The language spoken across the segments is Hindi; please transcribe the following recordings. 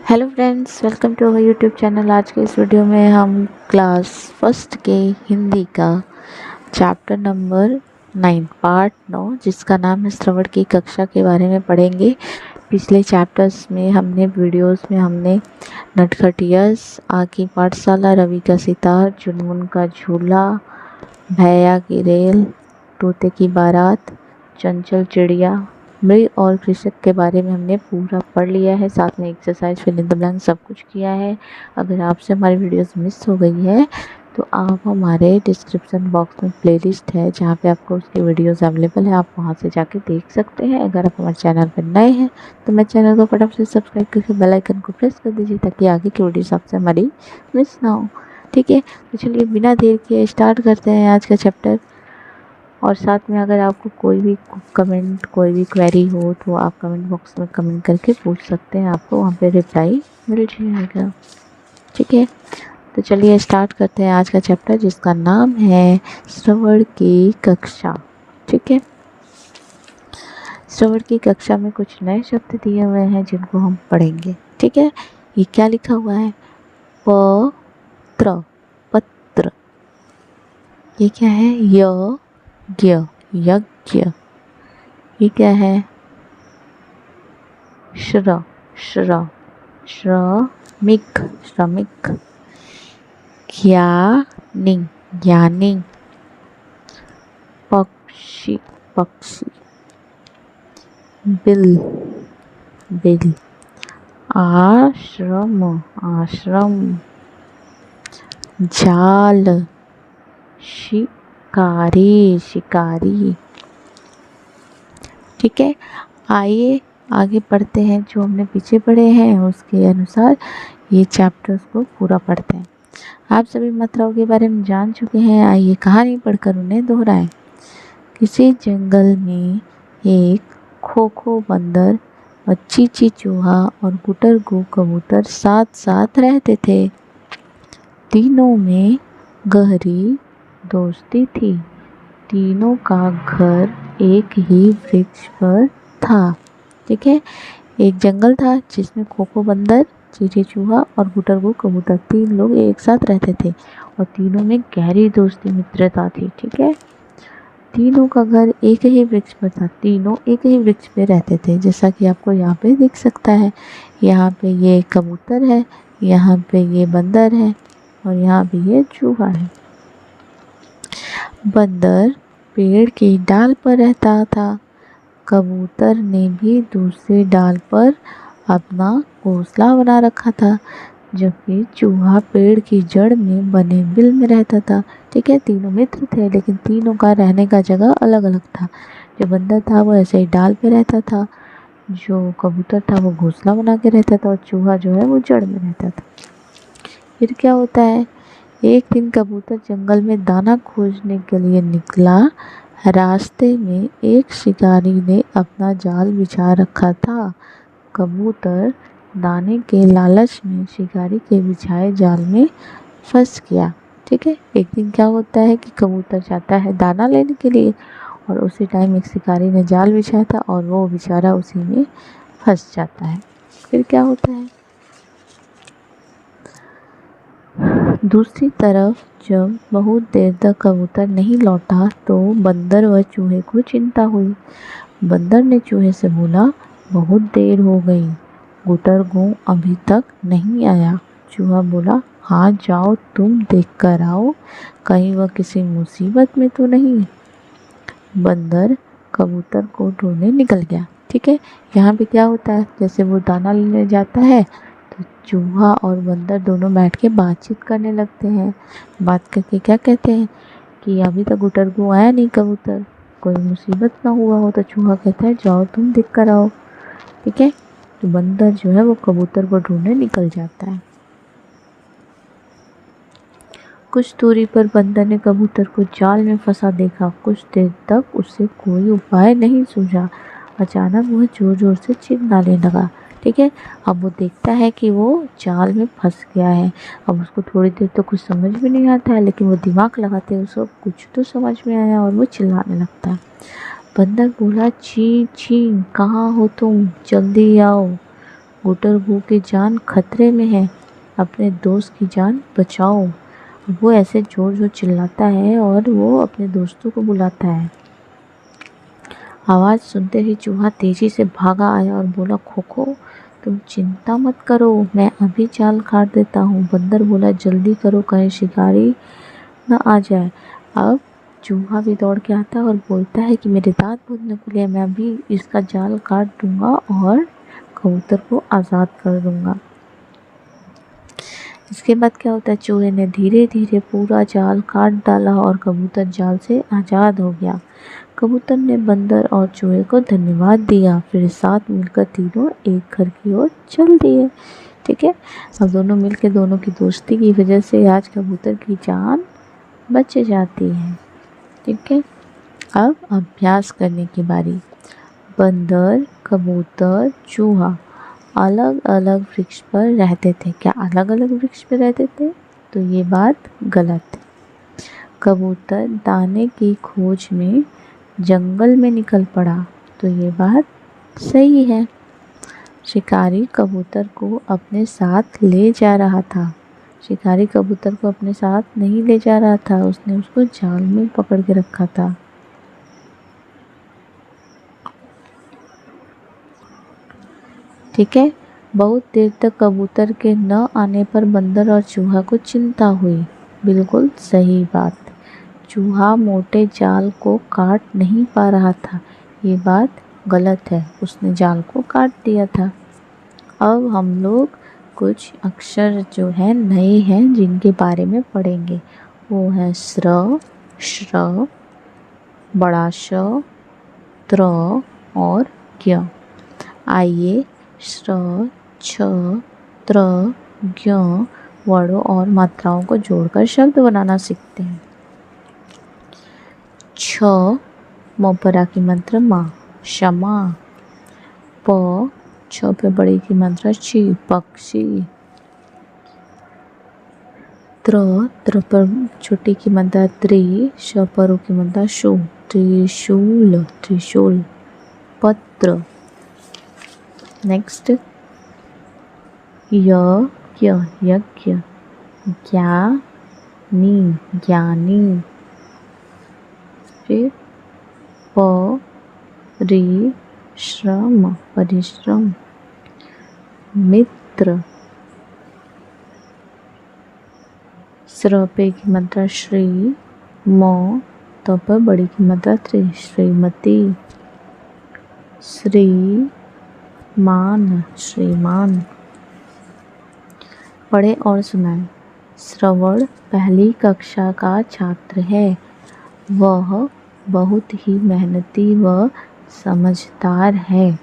Hello friends, welcome to our YouTube channel. आज के इस वीडियो में हम क्लास फर्स्ट के हिंदी का चैप्टर नंबर 9 पार्ट 9 जिसका नाम है श्रवण की कक्षा के बारे में पढ़ेंगे। पिछले चैप्टर्स में हमने नटखटियास, आग की पाठशाला, रवि का सितार, चुनमुन का झूला, भैया की रेल, तोते की बारात, चंचल चिड़िया, मृग और कृषक के बारे में हमने पूरा पढ़ लिया है। साथ में exercise, fill in the blank सब कुछ किया है। अगर आपसे हमारी वीडियोस मिस हो गई है तो आप हमारे डिस्क्रिप्शन बॉक्स में प्लेलिस्ट है जहाँ पे आपको उसकी वीडियोस अवेलेबल है, आप वहाँ से जाके देख सकते हैं। अगर आप हमारे चैनल पर नए हैं तो मेरे चैनल को फटाफट से सब्सक्राइब करके बेल आइकन को प्रेस कर दीजिए ताकि आगे की वीडियोस आपसे हमारी मिस ना हो। ठीक है, तो चलिए बिना देर के स्टार्ट करते हैं आज का चैप्टर। और साथ में अगर आपको कोई भी कमेंट, कोई भी क्वेरी हो तो आप कमेंट बॉक्स में कमेंट करके पूछ सकते हैं, आपको वहाँ पे रिप्लाई मिल जाएगा। ठीक है, तो चलिए स्टार्ट करते हैं आज का चैप्टर जिसका नाम है श्रवण की कक्षा। ठीक है, श्रवण की कक्षा में कुछ नए शब्द दिए हुए हैं जिनको हम पढ़ेंगे। ठीक है, ये क्या लिखा हुआ है? पत्र, पत्र। ये क्या है? यज्ञ, यज्ञ। ये क्या है? श्रमिक, श्रमिक। ज्ञानी, ज्ञानी। पक्षी, पक्षी। Bill, bill. आश्रम, आश्रम। जाल, शिकारी, शिकारी। ठीक है, आइए आगे पढ़ते हैं। जो हमने पीछे पढ़े हैं उसके अनुसार ये चैप्टर्स को पूरा पढ़ते हैं। आप सभी मात्राओं के बारे में जान चुके हैं, आइए कहानी पढ़कर उन्हें दोहराएं। किसी जंगल में एक खोखो बंदर और चींची चूहा और गुटरगू कबूतर साथ साथ रहते थे। तीनों में गहरी दोस्ती थी। तीनों का घर एक ही वृक्ष पर था। ठीक है, एक जंगल था जिसमें खोखो बंदर, चींटी चूहा और गुटरगू कबूतर 3 लोग एक साथ रहते थे और तीनों में गहरी दोस्ती, मित्रता थी। ठीक है, तीनों का घर एक ही वृक्ष पर था। तीनों एक ही वृक्ष पे रहते थे, जैसा कि आपको यहाँ पे दिख सकता है। यहाँ पे ये कबूतर है, यहाँ पे ये बंदर है और यहाँ पे ये चूहा है। बंदर पेड़ की डाल पर रहता था। कबूतर ने भी दूसरी डाल पर अपना घोंसला बना रखा था, जबकि चूहा पेड़ की जड़ में बने बिल में रहता था। ठीक है, तीनों मित्र थे लेकिन तीनों का रहने का जगह अलग अलग था। जो बंदर था वो ऐसे ही डाल पे रहता था, जो कबूतर था वो घोंसला बना के रहता था और चूहा जो है वो जड़ में रहता था। फिर क्या होता है? एक दिन कबूतर जंगल में दाना खोजने के लिए निकला। रास्ते में एक शिकारी ने अपना जाल बिछा रखा था। कबूतर दाने के लालच में शिकारी के बिछाए जाल में फंस गया। ठीक है, एक दिन क्या होता है कि कबूतर जाता है दाना लेने के लिए और उसी टाइम एक शिकारी ने जाल बिछाया था और वो बेचारा उसी में फंस जाता है। फिर क्या होता है? दूसरी तरफ जब बहुत देर तक कबूतर नहीं लौटा तो बंदर व चूहे को चिंता हुई। बंदर ने चूहे से बोला, बहुत देर हो गई, गुटरगू अभी तक नहीं आया। चूहा बोला, हाँ जाओ तुम देख कर आओ, कहीं वह किसी मुसीबत में तो नहीं। बंदर कबूतर को ढूंढने निकल गया। ठीक है, यहाँ पे क्या होता है? जैसे वो दाना लेने जाता है तो चूहा और बंदर दोनों बैठ के बातचीत करने लगते हैं। बात करके क्या कहते हैं कि अभी तक गुटरगू आया नहीं कबूतर, कोई मुसीबत ना हुआ हो। तो चूहा कहता है, जाओ तुम देख कर आओ। ठीक है, तो बंदर जो है वो कबूतर को ढूंढने निकल जाता है। कुछ दूरी पर बंदर ने कबूतर को जाल में फंसा देखा। कुछ देर तक उसे कोई उपाय नहीं सूझा। अचानक वह जोर जोर से चिल्लाने लगा। ठीक है, अब वो देखता है कि वो जाल में फंस गया है। अब उसको थोड़ी देर तो कुछ समझ भी नहीं आता है, लेकिन वो दिमाग लगाते उसको कुछ तो समझ में आया और वो चिल्लाने लगता है। बंदर बोला, छी छी, कहाँ हो तुम, जल्दी आओ। कबूतर वो की जान खतरे में है, अपने दोस्त की जान बचाओ। वो ऐसे जोर जोर चिल्लाता है और वो अपने दोस्तों को बुलाता है। आवाज़ सुनते ही चूहा तेजी से भागा आया और बोला, खोखो तुम चिंता मत करो, मैं अभी जाल काट देता हूँ। बंदर बोला, जल्दी करो कहीं शिकारी न आ जाए। अब चूहा भी दौड़ के आता है और बोलता है कि मेरे दांत बहुत नुकीले हैं, मैं अभी इसका जाल काट दूंगा और कबूतर को आज़ाद कर दूंगा। इसके बाद क्या होता है, चूहे ने धीरे धीरे पूरा जाल काट डाला और कबूतर जाल से आज़ाद हो गया। कबूतर ने बंदर और चूहे को धन्यवाद दिया, फिर साथ मिलकर तीनों एक घर की ओर चल दिए। ठीक है, अब दोनों मिलकर दोनों की दोस्ती की वजह से आज कबूतर की जान बच जाती है। ठीक है, अब अभ्यास करने की बारी। बंदर, कबूतर, चूहा अलग अलग वृक्ष पर रहते थे। क्या अलग अलग वृक्ष पर रहते थे? तो ये बात गलत है। कबूतर दाने की खोज में जंगल में निकल पड़ा, तो ये बात सही है। शिकारी कबूतर को अपने साथ ले जा रहा था। शिकारी कबूतर को अपने साथ नहीं ले जा रहा था, उसने उसको जाल में पकड़ के रखा था। ठीक है, बहुत देर तक कबूतर के न आने पर बंदर और चूहा को चिंता हुई। बिल्कुल सही बात। चूहा मोटे जाल को काट नहीं पा रहा था, ये बात गलत है, उसने जाल को काट दिया था। अब हम लोग कुछ अक्षर जो है नए हैं जिनके बारे में पढ़ेंगे। वो है स्र, श्र, बड़ा श, त्र और ज्ञ। आइए श्र, छ, त्र, ज्ञ वर्णों और मात्राओं को जोड़कर शब्द बनाना सीखते हैं। छ, मोपरा की मात्रा माँ, क्षमा। प, छ पे बड़ी की मात्रा ची, पक्षी। त्र पर छोटी की मात्रा त्रि, श पर उ की मात्रा शु, त्रिशूल, त्रिशूल। पत्र। नेक्स्ट यज्ञ, यज्ञ। ज्ञानी, ज्ञानी। फिर परिश्रम, परिश्रम। मित्र। श्र पे की मात्रा श्री, म तो पर बड़ी की मात्रा त्रि, श्रीमती। श्रीमान, श्रीमान। पढ़े और सुनाए। श्रवण पहली कक्षा का छात्र है। वह बहुत ही मेहनती व समझदार है।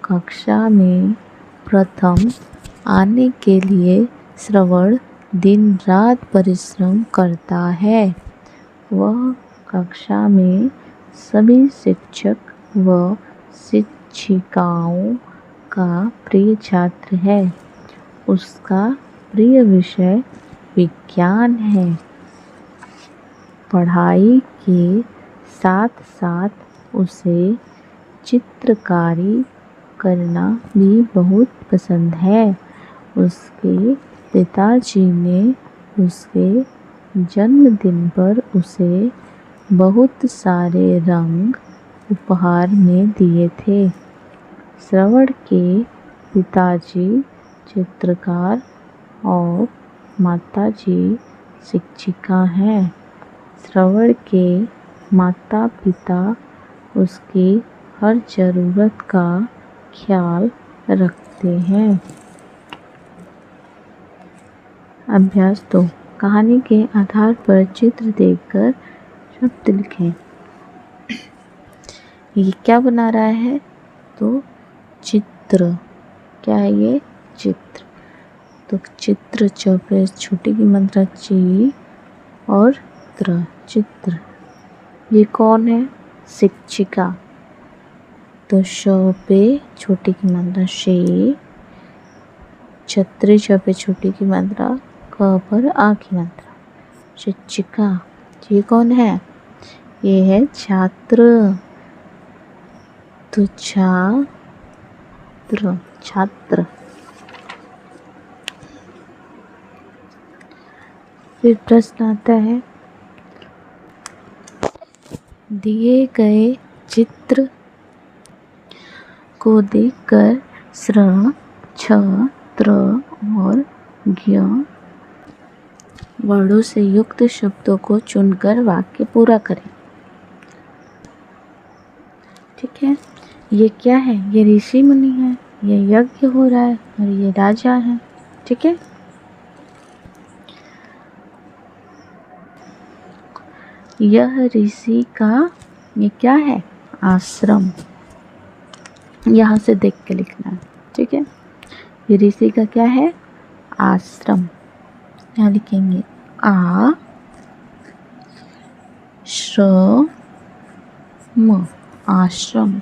कक्षा में प्रथम आने के लिए श्रवण दिन रात परिश्रम करता है। वह कक्षा में सभी शिक्षक व शिक्षिकाओं का प्रिय छात्र है। उसका प्रिय विषय विज्ञान है। पढ़ाई के साथ साथ उसे चित्रकारी करना भी बहुत पसंद है। उसके पिताजी ने उसके जन्मदिन पर उसे बहुत सारे रंग उपहार में दिए थे। श्रवण के पिताजी चित्रकार और माताजी शिक्षिका हैं। श्रवण के माता पिता उसकी हर ज़रूरत का ख्याल रखते हैं। अभ्यास 2। कहानी के आधार पर चित्र देखकर शब्द लिखें। ये क्या बना रहा है? तो चित्र। क्या है ये? चित्र। तो चित्र, च पे छोटी की मात्रा ची और त्र, चित्र। ये कौन है? शिक्षिका। तो श पे छोटी की मात्रा शे, छत्री च पे छोटी की मात्रा, क पर आ की मात्रा, शिक्षिका। ये कौन है? ये है छात्र। तो छात्र, छात्र। फिर प्रश्न आता है, दिए गए चित्र को देखकर स्र, छ, त्र और ज्ञ वर्णों से युक्त शब्दों को चुनकर वाक्य पूरा करें। ठीक है, ये क्या है? ये ऋषि मुनि है, ये यज्ञ हो रहा है और ये राजा है। ठीक है, यह ऋषि का ये क्या है? आश्रम। यहाँ से देख के लिखना है। ठीक है, ये ऋषि का क्या है? आश्रम। यहाँ लिखेंगे आ श्रम, आश्रम।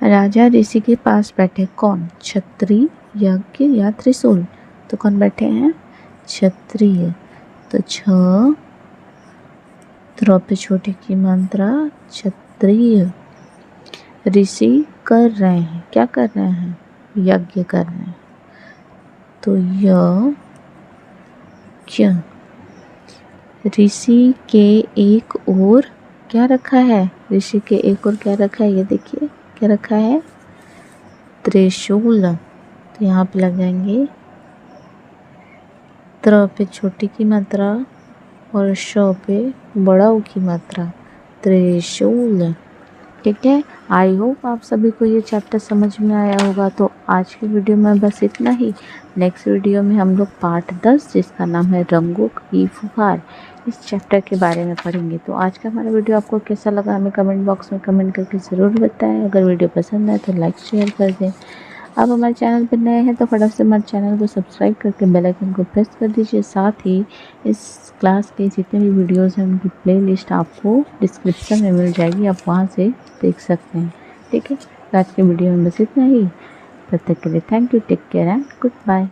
राजा ऋषि के पास बैठे कौन? क्षत्रिय, यज्ञ या त्रिशूल? तो कौन बैठे हैं? क्षत्रिय। तो छ त्र पे छोटे की मात्रा, क्षत्रिय। ऋषि कर रहे हैं, क्या कर रहे हैं? यज्ञ कर रहे हैं। तो यज्ञ। ऋषि के एक ओर क्या रखा है? ऋषि के एक ओर क्या रखा है? ये देखिए क्या रखा है? त्रिशूल। तो यहाँ पे लगाएंगे त्र पे छोटी की मात्रा और श पे बड़ा ऊ की मात्रा, त्रिशूल। ठीक है, आई होप आप सभी को ये चैप्टर समझ में आया होगा। तो आज की वीडियो में बस इतना ही। नेक्स्ट वीडियो में हम लोग पार्ट 10 जिसका नाम है रंगों की फुहार, इस चैप्टर के बारे में पढ़ेंगे। तो आज का हमारा वीडियो आपको कैसा लगा हमें कमेंट बॉक्स में कमेंट करके ज़रूर बताएं। अगर वीडियो पसंद आए तो लाइक शेयर कर दें। आप हमारे चैनल पर नए हैं तो फटाफट से हमारे चैनल को सब्सक्राइब करके बेल आइकन को प्रेस कर दीजिए। साथ ही इस क्लास के जितने भी वीडियोस हैं उनकी प्लेलिस्ट आपको डिस्क्रिप्शन में मिल जाएगी, आप वहां से देख सकते हैं। ठीक है, आज की वीडियो में बस इतना ही। तब तक के लिए thank you, take care and good bye.